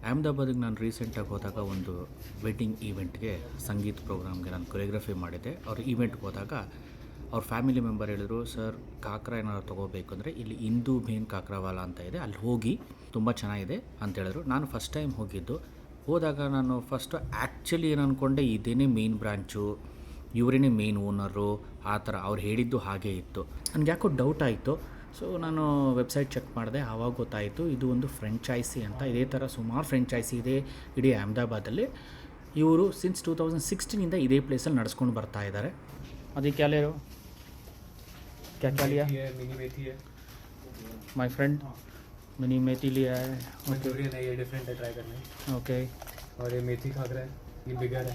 ಅಹಮದಾಬಾದಿಗೆ ನಾನು ರೀಸೆಂಟಾಗಿ ಹೋದಾಗ ಒಂದು ವೆಡ್ಡಿಂಗ್ ಈವೆಂಟ್ಗೆ ಸಂಗೀತ ಪ್ರೋಗ್ರಾಮ್ಗೆ ನಾನು ಕೊರಿಯೋಗ್ರಫಿ ಮಾಡಿದ್ದೆ. ಅವ್ರ ಈವೆಂಟ್ಗೆ ಹೋದಾಗ ಅವ್ರ ಫ್ಯಾಮಿಲಿ ಮೆಂಬರ್ ಹೇಳಿದ್ರು, ಸರ್ ಕಾಕ್ರಾ ಏನಾದ್ರು ತೊಗೋಬೇಕು ಅಂದರೆ ಇಲ್ಲಿ ಇಂದು ಬೇನ್ ಕಾಕ್ರಾವಾಲ ಅಂತ ಇದೆ, ಅಲ್ಲಿ ಹೋಗಿ ತುಂಬ ಚೆನ್ನಾಗಿದೆ ಅಂತ ಹೇಳಿದ್ರು. ನಾನು ಫಸ್ಟ್ ಟೈಮ್ ಹೋದಾಗ ನಾನು ಫಸ್ಟು ಆ್ಯಕ್ಚುಲಿ ಏನು ಅಂದ್ಕೊಂಡೆ, ಇದೇನೇ ಮೇನ್ ಬ್ರಾಂಚು, ಇವರೇನೇ ಮೇನ್ ಓನರು, ಆ ಥರ ಅವ್ರು ಹೇಳಿದ್ದು ಹಾಗೇ ಇತ್ತು. ನನಗೆ ಯಾಕೋ ಡೌಟ್ ಆಯಿತು. ಸೊ ನಾನು ವೆಬ್ಸೈಟ್ ಚೆಕ್ ಮಾಡಿದೆ, ಆವಾಗ ಗೊತ್ತಾಯಿತು ಇದು ಒಂದು ಫ್ರೆಂಚೈಸಿ ಅಂತ. ಇದೇ ಥರ ಸುಮಾರು ಫ್ರೆಂಚೈಸಿ ಇದೆ ಇಡೀ ಅಹಮದಾಬಾದಲ್ಲಿ. ಇವರು ಸಿನ್ಸ್ 2016 ಇದೇ ಪ್ಲೇಸಲ್ಲಿ ನಡೆಸ್ಕೊಂಡು ಬರ್ತಾ ಇದ್ದಾರೆ. ಅದಕ್ಕೆ ಯಾರು क्या क्या लिया? मिनी मेथी है, माय फ्रेंड मिनी मेथी लिया है. मंचूरियन है, ये डिफरेंट है, ट्राई करना है. ओके. और ये मेथी खाकरा है, ये बिगर है,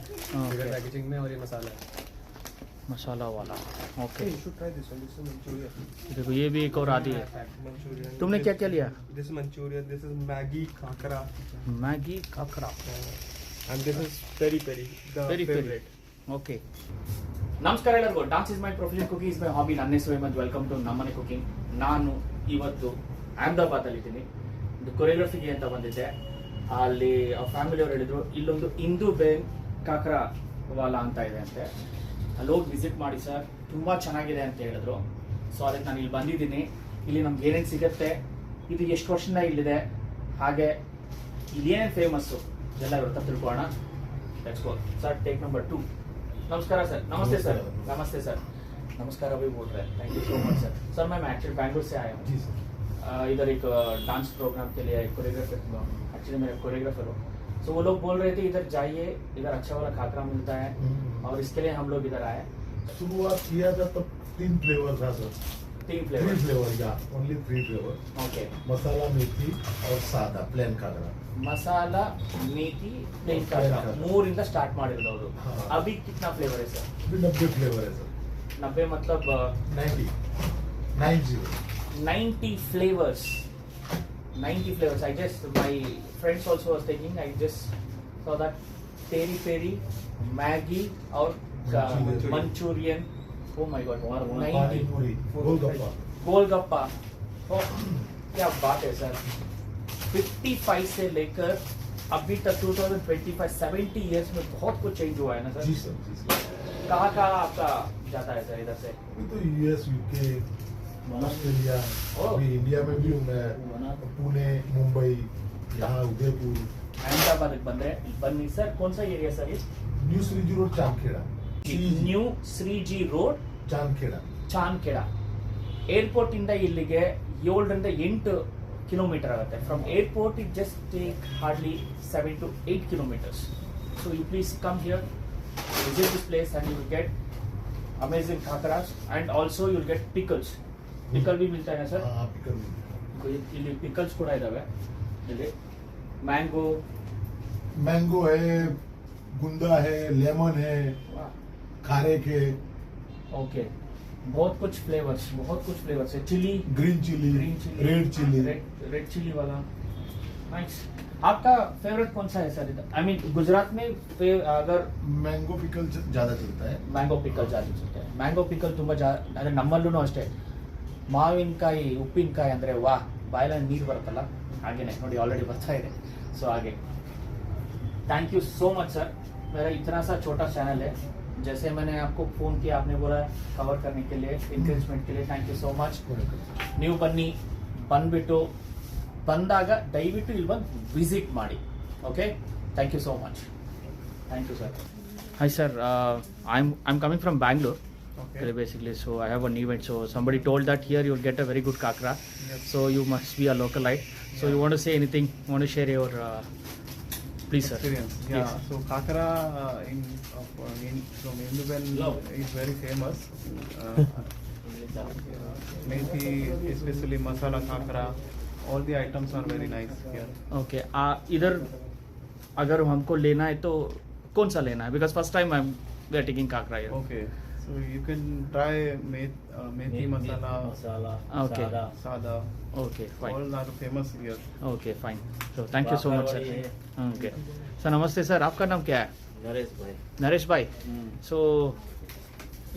बिगर पैकेजिंग में, और ये मसाला है, मसाला वाला. Okay. you should try this one. This is manchurian. देखो ये भी एक और आदि है. Manchurian. तुमने क्या क्या लिया? This is manchurian. This is Maggi khakhra. Maggi khakhra. And this is peri peri. The Peri peri. favorite. Okay. ನಮಸ್ಕಾರ ಎಲ್ಲರಿಗೂ. Dance is my profession, cooking is my hobby. ನನ್ನ ಹೆಸರು ಹೇಮಂತ್. ವೆಲ್ಕಮ್ ಟು ನಮ್ಮನೆ ಕುಕಿಂಗ್. ನಾನು ಇವತ್ತು ಅಹಮದಾಬಾದಲ್ಲಿದ್ದೀನಿ. ಒಂದು ಕೊರಿಯೋಗ್ರಫಿಗೆ ಅಂತ ಬಂದಿದ್ದೆ. ಅಲ್ಲಿ ಅವ್ರ ಫ್ಯಾಮಿಲಿಯವ್ರು ಹೇಳಿದ್ರು ಇಲ್ಲೊಂದು ಇಂದು ಬೇನ್ ಕಾಕ್ರಾ ವಾಲಾ ಅಂತ ಇದೆ ಅಂತೆ, ಅಲ್ಲಿ ಹೋಗಿ ವಿಸಿಟ್ ಮಾಡಿ ಸರ್, ತುಂಬ ಚೆನ್ನಾಗಿದೆ ಅಂತ ಹೇಳಿದ್ರು. ಸೊ ಅದಕ್ಕೆ ನಾನು ಇಲ್ಲಿ ಬಂದಿದ್ದೀನಿ. ಇಲ್ಲಿ ನಮ್ಗೆ ಏನೇನು ಸಿಗುತ್ತೆ, ಇದು ಎಷ್ಟು ವರ್ಷದಿಂದ ಇಲ್ಲಿದೆ, ಹಾಗೆ ಇಲ್ಲಿ ಏನೇನು ಫೇಮಸ್ಸು ಎಲ್ಲ ಇವ್ರ ಹತ್ರ ತಿಳ್ಕೊಳ್ಳೋಣ. Let's go. Sir take number 2. नमस्कार सर. नमस्ते सर. नमस्ते सर. नमस्कार अभी बोल रहे हैं. Thank you so much sir. Sir मैं एक्चुअली बैंगलोर से आया हूँ. जी सर. इधर एक डांस प्रोग्राम के लिए कोरियोग्राफर, एक्चुअली मेरा कोरियोग्राफर हो. सो वो लोग बोल रहे थे इधर जाइए, इधर अच्छा वाला खाकरा मिलता है, और इसके लिए हम लोग इधर आए. शुरुआत किया था तब 3 फ्लेवर था सर. 3 3 फ्लेवर. फ्लेवर या ओनली 3 फ्लेवर. ओके. मसाला मेथी और सादा प्लेन खाकरा. मसाला मेथी प्लेन खाकरा ಮೂರಿಂದ ಸ್ಟಾರ್ಟ್ ಮಾಡಿರೋದು ಅವರು. हाँ. अभी कितना फ्लेवर है सर? अभी 90 फ्लेवर है सर. 90 मतलब 90 flavors. 90 flavors. I just, my friends also was taking, I just saw that peri peri, Maggi और Manchurian. Oh my god. 90 पूरी गोलगप्पा. गोलगप्पा. Oh, क्या बात है सर. 55 से लेकर अभी तक 2025 70 इयर्स में बहुत कुछ चेंज हुआ है ना सर. जी सर, जी सर. कहाँ आपका जाता है सर इधर से? अभी तो यूएस, यूके, ऑस्ट्रेलिया, ओह. अभी इंडिया में भी हूँ मैं. पुणे, मुंबई, यहाँ उदयपुर. अहमदाबाद ಬಂದ್ರೆ ಬನ್ನಿ ಸರ್. कौन सा एरिया सर ये? New Shreeji road Chandkheda. New Shreeji road Chandkheda. Chandkheda. Airport ಇಂದ ಇಲ್ಲಿಗೆ 7 ರಿಂದ 8 ಕಿಲೋಮೀಟರ್ ಆಗುತ್ತೆ. From airport it just take hardly 7 to 8 kilometers. So you please come here, visit this place, and you will get amazing khakras, and also you will get pickles. Pickle भी मिलता है ना sir? हाँ, pickle. ಇಲ್ಲಿ pickles ಕೂಡ ಇದಾವೆ. ಇಲ್ಲಿ mango. Mango है, गुंदा है, लेमन है, खारेक है, ओके. बहुत कुछ फ्लेवर्स है. Chilli, green chilli, red chilli. Red chilli वाला. नाइस. आपका फेवरेट कौन सा है सर इधर? आई मीन गुजरात में अगर मैंगो पिकल ज्यादा चलता है. ಮ್ಯಾಂಗೋ ಪಿಕಲ್ ಜಾಸ್ತಿ ಸಿಗುತ್ತೆ. ಮ್ಯಾಂಗೋ ಪಿಕಲ್ ತುಂಬ ಅಂದರೆ ನಮ್ಮಲ್ಲೂ ಅಷ್ಟೇ. ಮಾವಿನಕಾಯಿ ಉಪ್ಪಿನಕಾಯಿ ಅಂದರೆ ವಾಹ್, ಬಾಯಲ್ಲಿ ನೀರು ಬರುತ್ತಲ್ಲ, ಹಾಗೇನೆ ನೋಡಿ ಆಲ್ರೆಡಿ ಬರ್ತಾ ಇದೆ. ಸೊ ಹಾಗೆ thank you so much sir. मेरा इतना सा छोटा चैनल है, जैसे मैंने आपको फ़ोन किया, आपने बोला कवर करने के लिए, इंकरेजमेंट के लिए, थैंक यू सो मच. ನೀವು ಬನ್ನಿ, ಬಂದ್ಬಿಟ್ಟು ಬಂದಾಗ ದಯವಿಟ್ಟು ಇಲ್ಲಿ ಬಂದು ವಿಸಿಟ್ ಮಾಡಿ. Okay, thank you so much. Thank you sir. Hi sir, I am coming from Bangalore. Okay. Basically, so I have an event. So somebody told that here you will get a very good kakra. Yes. So you must be a localite. So you want to say anything? Want to share your please sir? Experience. Yes. Yeah. So Kakara from Induben is very famous. Methi, especially masala Kakara, all the items are very nice here. Okay. इधर अगर हमको लेना है तो कौन सा लेना है? Because first time we are taking kakra here. Okay. So you can try methi masala, Okay. sada. Okay, fine. All are famous here. Okay, fine. So thank you so much sir. Okay. Sir नमस्ते sir, आपका नाम क्या है? नरेश भाई. सो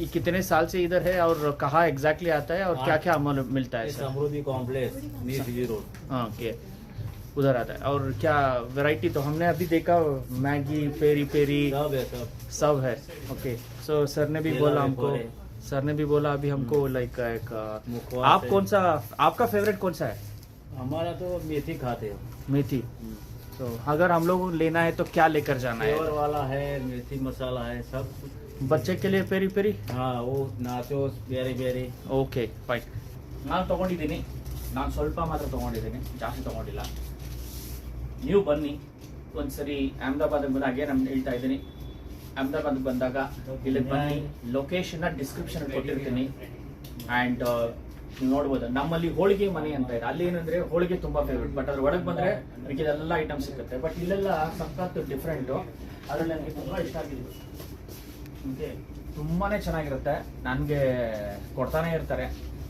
ये कितने साल से इधर है और कहाँ एग्जैक्टली आता है और क्या क्या मिलता है सर? Samruddhi complex new CG road. Okay. उधर आता है। और क्या वैरायटी, तो हमने अभी देखा मैगी, पेरी पेरी सब है सब है। ओके, सो सर ने भी केला बोला भी हमको, बोले। सर ने भी बोला अभी हमको लाइक एक मुखवास आप है। कौन सा, आपका फेवरेट कौन सा है? हमारा तो मेथी खाते हो। मेथी। तो अगर हम लोग को लेना है तो क्या लेकर जाना फ्लेवर है? वाला है, मेथी मसाला है, सब कुछ। बच्चे के लिए पेरी पेरी। हाँ, वो नाचोस ಬೇರೆ ಬೇರೆ ಓಕೆ ಫೈನ್. ನಾನು ತೊಗೊಂಡಿದ್ದೀನಿ, ನಾನು ಸ್ವಲ್ಪ ಮಾತ್ರ ತೊಗೊಂಡಿದ್ದೀನಿ, ಜಾಸ್ತಿ ತೊಗೊಂಡಿಲ್ಲ. ನೀವು ಬನ್ನಿ ಒಂದ್ಸರಿ ಅಹಮದಾಬಾದ್ಗೆ ಬಂದಾಗ, ನಾನು ಹೇಳ್ತಾ ಇದ್ದೀನಿ, ಅಹಮದಾಬಾದ್ಗೆ ಬಂದಾಗ ಇಲ್ಲಿ ಬನ್ನಿ. ಲೊಕೇಶನ್ನ ಡಿಸ್ಕ್ರಿಪ್ಷನ್ ಕೊಟ್ಟಿರ್ತೀನಿ. ಆ್ಯಂಡ್ ನೀವು ನೋಡ್ಬೋದು, ನಮ್ಮಲ್ಲಿ ಹೋಳಿಗೆ ಮನೆ ಅಂತ ಇದೆ. ಅಲ್ಲಿ ಏನಂದ್ರೆ ಹೋಳಿಗೆ ತುಂಬಾ ಫೇವ್ರೇಟ್, ಬಟ್ ಅದ್ರ ಒಳಗೆ ಬಂದ್ರೆ ಇದೆಲ್ಲ ಐಟಮ್ ಸಿಗುತ್ತೆ. ಬಟ್ ಇಲ್ಲೆಲ್ಲ ಸಖತ್ ಡಿಫ್ರೆಂಟು. ಅದರಲ್ಲಿ ನನಗೆ ತುಂಬಾ ಇಷ್ಟ ಆಗಿದ್ದು. ಓಕೆ, ತುಂಬಾನೇ ಚೆನ್ನಾಗಿರುತ್ತೆ. ನನಗೆ ಕೊಡ್ತಾನೆ ಇರ್ತಾರೆ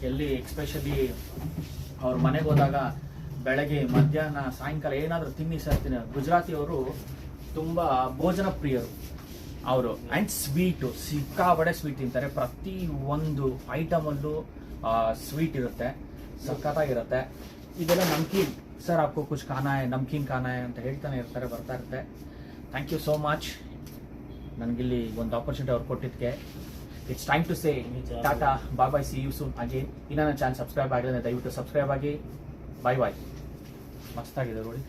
ಎಲ್ಲಿ, ಎಕ್ಸ್ಪೆಷಲಿ ಅವ್ರ ಮನೆಗೆ ಹೋದಾಗ ಬೆಳಗ್ಗೆ ಮಧ್ಯಾಹ್ನ ಸಾಯಂಕಾಲ ಏನಾದರೂ ತಿನ್ನಿ ಸರ್ತೀನಿ. ಗುಜರಾತಿಯವರು ತುಂಬ ಭೋಜನ ಪ್ರಿಯರು ಅವರು. ಆ್ಯಂಡ್ ಸ್ವೀಟು ಸಿಕ್ಕಾಬಡೆ ಸ್ವೀಟ್ ತಿಂತಾರೆ. ಪ್ರತಿ ಒಂದು ಐಟಮಲ್ಲೂ ಸ್ವೀಟ್ ಇರುತ್ತೆ, ಸಖತ್ತಾಗಿರುತ್ತೆ. ಇದೆಲ್ಲ ನಮ್ಕೀನ್, ಸರ್ आपको कुछ खाना है, ನಮ್ಕೀನ್ खाना है ಅಂತ ಹೇಳ್ತಾನೆ ಇರ್ತಾರೆ, ಬರ್ತಾ ಇರುತ್ತೆ. ಥ್ಯಾಂಕ್ ಯು ಸೋ ಮಚ್ ನನಗಿಲ್ಲಿ ಒಂದು ಆಪರ್ಚುನಿಟಿ ಅವ್ರು ಕೊಟ್ಟಿದ್ದಕ್ಕೆ. It's time to say tata, bye bye, see you soon again. ಇನ್ನೂ ನನ್ನ ಚಾನಲ್ ಸಬ್ಸ್ಕ್ರೈಬ್ ಆಗಿಲ್ಲ, ದಯವಿಟ್ಟು ಸಬ್ಸ್ಕ್ರೈಬ್ ಆಗಿ. ಬಾಯ್ ಬಾಯ್. ಮಸ್ತಾಗಿದೆ ನೋಡಿ.